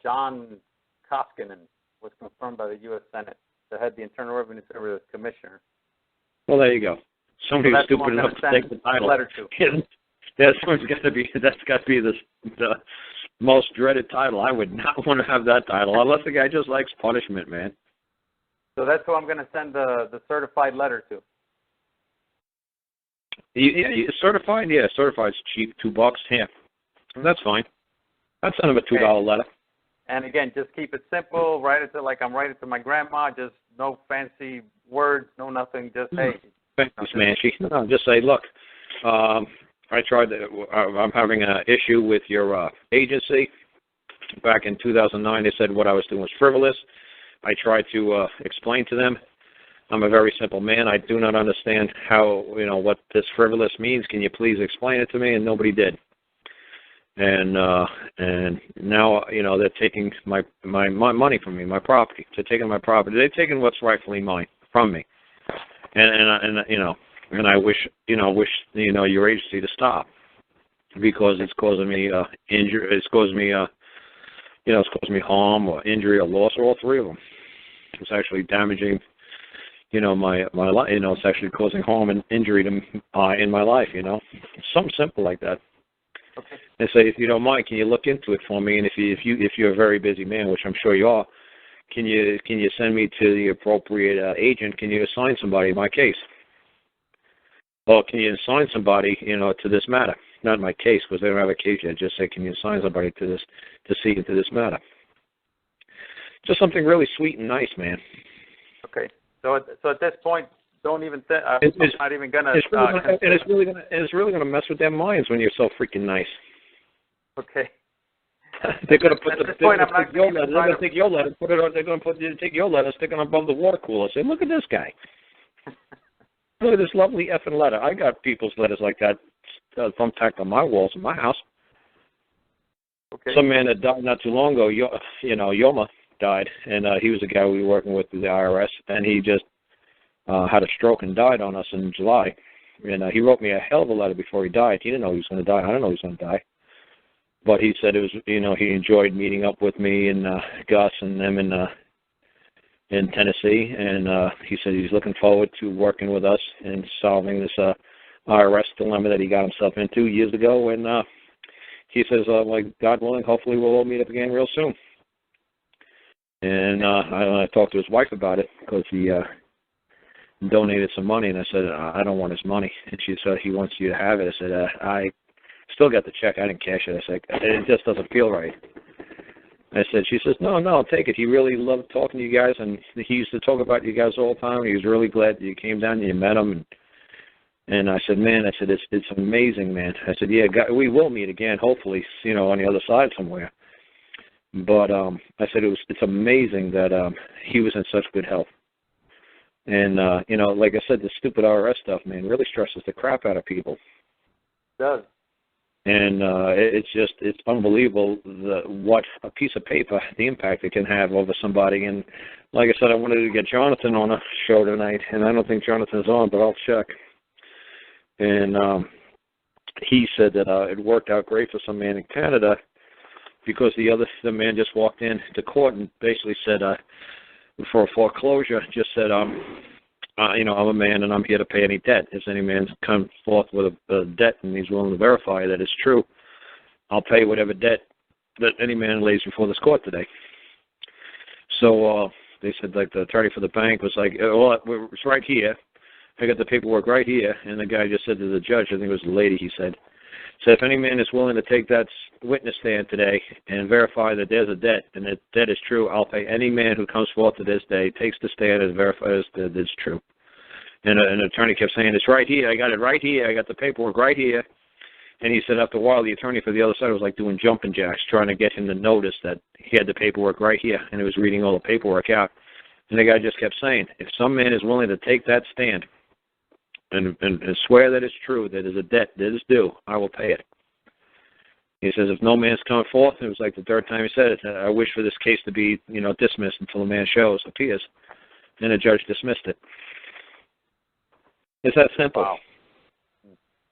John Koskinen was confirmed by the U.S. Senate to head the Internal Revenue Service commissioner. Well, there you go. Somebody who's stupid enough to take the title. Letter to. That's got to be the most dreaded title. I would not want to have that title unless the guy just likes punishment, man. So that's who I'm going to send the certified letter to. Yeah, certified. Yeah, certified's cheap, $2. Yeah, that's fine. I'd send him a $2 letter. And again, just keep it simple. Write it to like I'm writing to my grandma. Just no fancy words, no nothing. Just hey. Fancy smashy. No, just say, look. I tried to, I'm having an issue with your agency. Back in 2009, they said what I was doing was frivolous. I tried to explain to them. I'm a very simple man. I do not understand how, what this frivolous means. Can you please explain it to me? And nobody did. And now, they're taking my money from me, my property. They're taking my property. They're taking what's rightfully mine from me. And I wish your agency to stop because it's causing me injury. It's causing me, it's causing me harm or injury or loss, or all three of them. It's actually damaging, my life. It's actually causing harm and injury to in my life. Something simple like that. Okay. They say, if you don't mind, can you look into it for me? And if you're a very busy man, which I'm sure you are, can you send me to the appropriate agent? Can you assign somebody in my case? Or can you assign somebody, to this matter? Not my case, because they don't have a case yet. Just say, can you assign somebody to see into this matter? Just something really sweet and nice, man. Okay. So at this point, don't even think. I'm not even gonna. It's really gonna mess with their minds when you're so freaking nice. Okay. They're gonna put They're gonna take your letter, put it on. They're gonna take your letter, stick it above the water cooler. Say, look at this guy. Look at this lovely effing letter. I got people's letters like that thumbtacked on my walls in my house. Okay. Some man that died not too long ago, Yoma died, and he was a guy we were working with through the IRS, and he just had a stroke and died on us in July. And he wrote me a hell of a letter before he died. He didn't know he was going to die. I don't know he was going to die. But he said it was, he enjoyed meeting up with me and Gus and them in Tennessee, and he said he's looking forward to working with us and solving this IRS dilemma that he got himself into years ago. And he says, God willing, hopefully we'll all meet up again real soon. And I talked to his wife about it because he donated some money, and I said, I don't want his money. And she said, he wants you to have it. I said, I still got the check. I didn't cash it. I said, it just doesn't feel right. I said, she says, no, take it. He really loved talking to you guys, and he used to talk about you guys all the time. He was really glad that you came down and you met him. And I said, man, it's amazing, man. I said, yeah, God, we will meet again, hopefully, on the other side somewhere. But I said it's amazing that he was in such good health. And, like I said, the stupid IRS stuff, man, really stresses the crap out of people. It does. And it's unbelievable what a piece of paper, the impact it can have over somebody. And like I said, I wanted to get Jonathan on a show tonight, and I don't think Jonathan's on, but I'll check. And he said that it worked out great for some man in Canada because the man just walked in to court and basically said, for a foreclosure, just said, I'm a man and I'm here to pay any debt. If any man comes forth with a debt and he's willing to verify that it's true, I'll pay whatever debt that any man lays before this court today. So they said, like, the attorney for the bank was like, well, it's right here. I got the paperwork right here. And the guy just said to the judge, I think it was the lady, he said, if any man is willing to take that witness stand today and verify that there's a debt and that debt is true, I'll pay any man who comes forth to this day, takes the stand and verifies that it's true. And an attorney kept saying, it's right here. I got it right here. I got the paperwork right here. And he said after a while, the attorney for the other side was like doing jumping jacks, trying to get him to notice that he had the paperwork right here, and he was reading all the paperwork out. And the guy just kept saying, if some man is willing to take that stand and swear that it's true, that there's a debt that is due, I will pay it. He says, if no man's coming forth, and it was like the third time he said it, I wish for this case to be, dismissed until the man appears. And the judge dismissed it. It's that simple. Wow.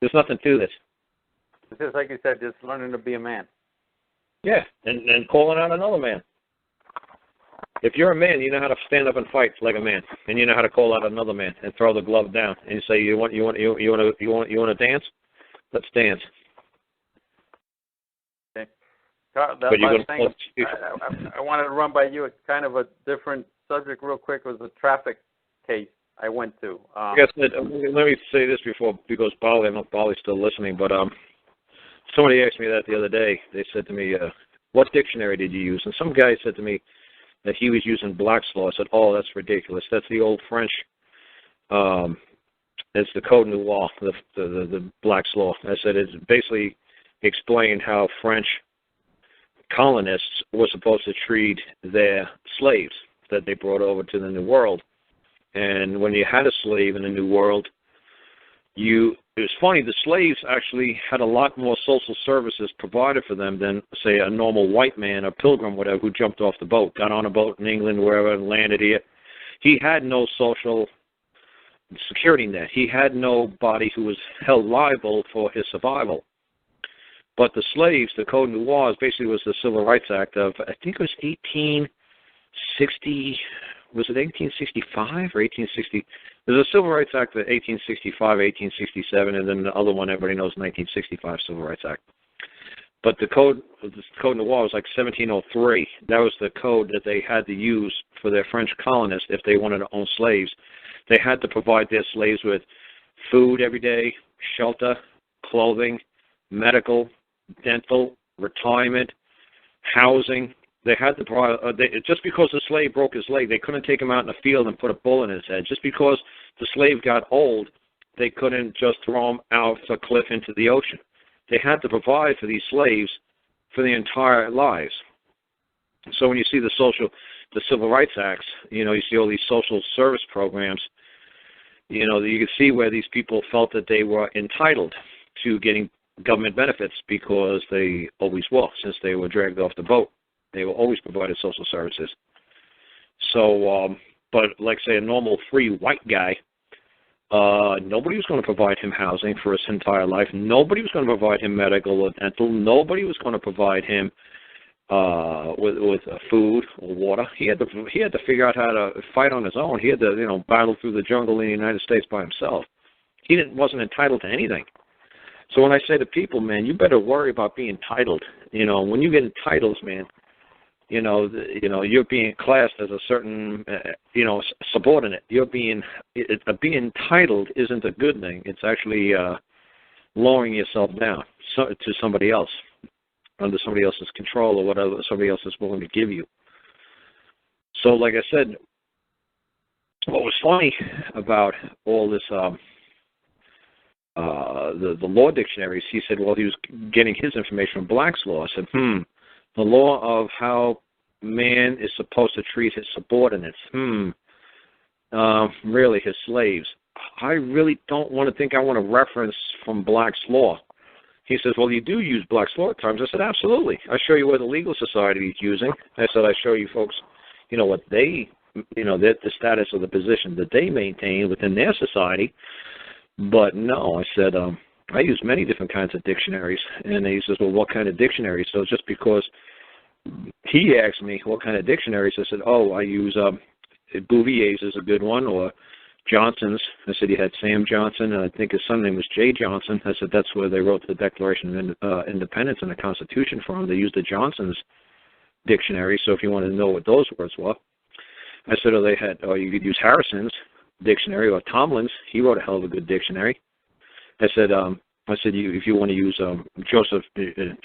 There's nothing to this. It's just like you said, just learning to be a man. Yeah, and calling out another man. If you're a man, you know how to stand up and fight like a man, and you know how to call out another man and throw the glove down and you say, you want to dance? Let's dance. Okay. Carl, that last thing I wanted to run by you. It's kind of a different subject, real quick. It was a traffic case I went to. I guess let me say this before, because Bali, I don't know if Bali's still listening, but somebody asked me that the other day. They said to me, "What dictionary did you use?" And some guy said to me that he was using Black's Law. I said, "Oh, that's ridiculous. That's the old French. It's the Code Noir, the Black's Law." I said it's basically explained how French colonists were supposed to treat their slaves that they brought over to the New World. And when you had a slave in the New World, it was funny, the slaves actually had a lot more social services provided for them than, say, a normal white man, a pilgrim, whatever, who jumped off the boat, got on a boat in England, wherever, and landed here. He had no social security net. He had nobody who was held liable for his survival. But the slaves, the Code Noir, basically was the Civil Rights Act of, I think it was 1860, was it 1865 or 1860? There's a Civil Rights Act of 1865, 1867, and then the other one everybody knows, 1965 Civil Rights Act. But the Code Noir was like 1703. That was the code that they had to use for their French colonists if they wanted to own slaves. They had to provide their slaves with food every day, shelter, clothing, medical, dental, retirement, housing. They had to provide, just because the slave broke his leg, they couldn't take him out in the field and put a bullet in his head. Just because the slave got old, they couldn't just throw him out a cliff into the ocean. They had to provide for these slaves for their entire lives. So when you see the Civil Rights Acts, you see all these social service programs, you can see where these people felt that they were entitled to getting government benefits because they always were, since they were dragged off the boat. They were always provided social services. So, but like, say, a normal free white guy, nobody was going to provide him housing for his entire life. Nobody was going to provide him medical or dental. Nobody was going to provide him with food or water. He had to figure out how to fight on his own. He had to battle through the jungle in the United States by himself. He wasn't entitled to anything. So when I say to people, man, you better worry about being entitled. When you get entitles, man, you're being classed as a certain, subordinate. Being entitled isn't a good thing. It's actually lowering yourself down to somebody else, under somebody else's control or whatever somebody else is willing to give you. So, like I said, what was funny about all this, the law dictionaries, he said, well, he was getting his information from Black's Law. I said, the law of how man is supposed to treat his subordinates. Really, his slaves. I really don't want to think I want to reference from Black's Law. He says, well, you do use Black's Law at times. I said, absolutely. I show you what the legal society is using. I said, I show you folks, what they, the status of the position that they maintain within their society. But no, I said, I use many different kinds of dictionaries. And he says, well, what kind of dictionaries? So just because he asked me what kind of dictionaries, I said, oh, I use Bouvier's is a good one, or Johnson's. I said, you had Sam Johnson, and I think his son name was Jay Johnson. I said, that's where they wrote the Declaration of Independence and the Constitution from. They used the Johnson's dictionary, so if you wanted to know what those words were. I said, you could use Harrison's dictionary, or Tomlin's. He wrote a hell of a good dictionary. I said, if you want to use Joseph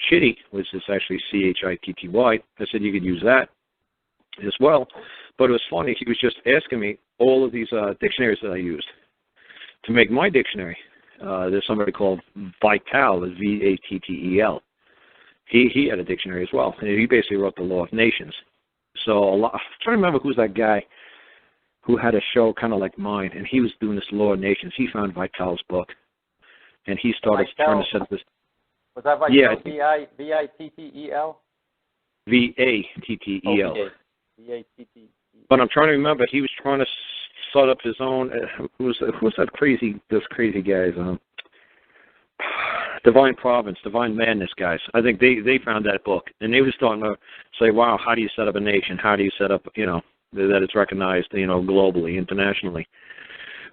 Chitty, which is actually Chitty, I said you could use that as well. But it was funny, he was just asking me all of these dictionaries that I used to make my dictionary. There's somebody called Vital, Vattel. He had a dictionary as well, and he basically wrote the Law of Nations. So I'm trying to remember who's that guy who had a show kind of like mine, and he was doing this Law of Nations. He found Vitel's book. And he started trying to set up this. Was that Vital? Yeah. Vittel? Vattel. Vattel. But I'm trying to remember. He was trying to set up his own. Who's those crazy guys? Divine Providence, Divine Madness guys. I think they found that book, and they were starting to say, wow, how do you set up a nation? How do you set up, that it's recognized, globally, internationally?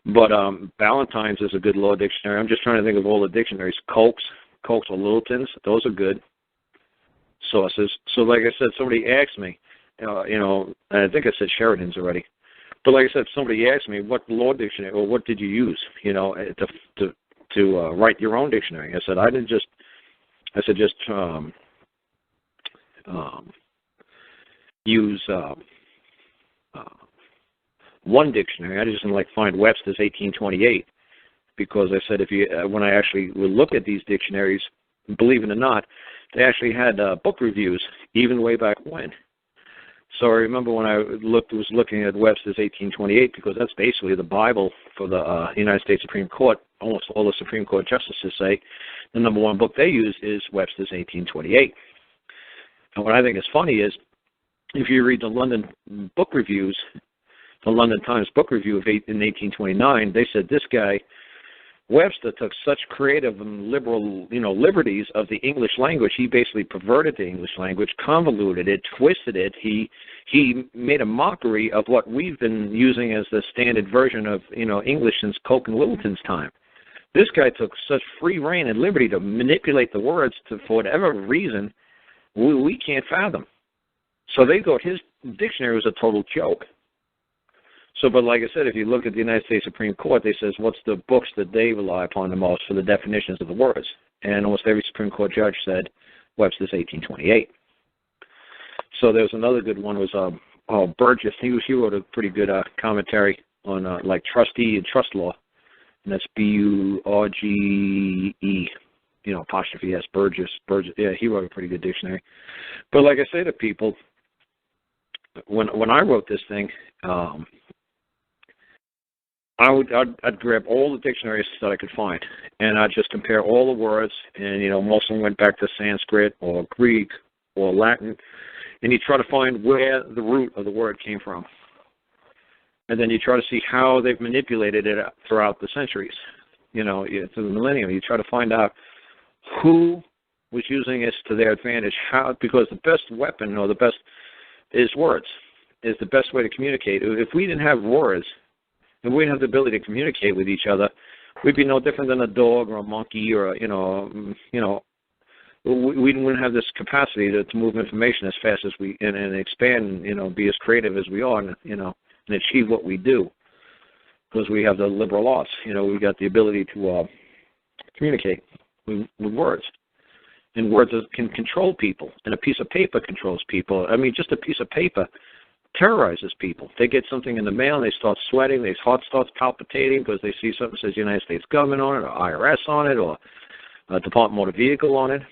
But Ballantyne's is a good law dictionary. I'm just trying to think of all the dictionaries. Coke's or Littleton's, those are good sources. So like I said, somebody asked me, I think I said Sheridan's already. But like I said, somebody asked me, what law dictionary, or what did you use, to write your own dictionary? I said, just use one dictionary. I just didn't find Webster's 1828, because I said when I actually would look at these dictionaries, believe it or not, they actually had book reviews even way back when. So I remember when I was looking at Webster's 1828, because that's basically the Bible for the United States Supreme Court. Almost all the Supreme Court justices say the number one book they use is Webster's 1828. And what I think is funny is, if you read the London book reviews, the London Times book review in 1829, they said this guy Webster took such creative and liberal, liberties of the English language. He basically perverted the English language, convoluted it, twisted it. He made a mockery of what we've been using as the standard version of, English since Coke and Littleton's time. This guy took such free reign and liberty to manipulate the words for whatever reason we can't fathom. So they thought his dictionary was a total joke. So, but like I said, if you look at the United States Supreme Court, they says, what's the books that they rely upon the most for the definitions of the words? And almost every Supreme Court judge said Webster's 1828. So there was another good one, was Burgess. He wrote a pretty good commentary on trustee and trust law, and that's B-U-R-G-E, apostrophe S, Burgess. Yeah, he wrote a pretty good dictionary. But like I say to people, when I wrote this thing, I'd grab all the dictionaries that I could find, and I'd just compare all the words, and, most of them went back to Sanskrit or Greek or Latin, and you try to find where the root of the word came from. And then you try to see how they've manipulated it throughout the centuries, through the millennium. You try to find out who was using this to their advantage, because the best weapon, or the best, is words, is the best way to communicate. If we didn't have words, if we didn't have the ability to communicate with each other, we'd be no different than a dog or a monkey, or we wouldn't have this capacity to move information as fast as we and expand, be as creative as we are, and achieve what we do, because we have the liberal arts. We got the ability to communicate with words, and words can control people, and a piece of paper controls people. I mean, just a piece of paper terrorizes people. They get something in the mail and they start sweating, their heart starts palpitating because they see something that says United States government on it, or IRS on it, or Department of Motor Vehicle on it.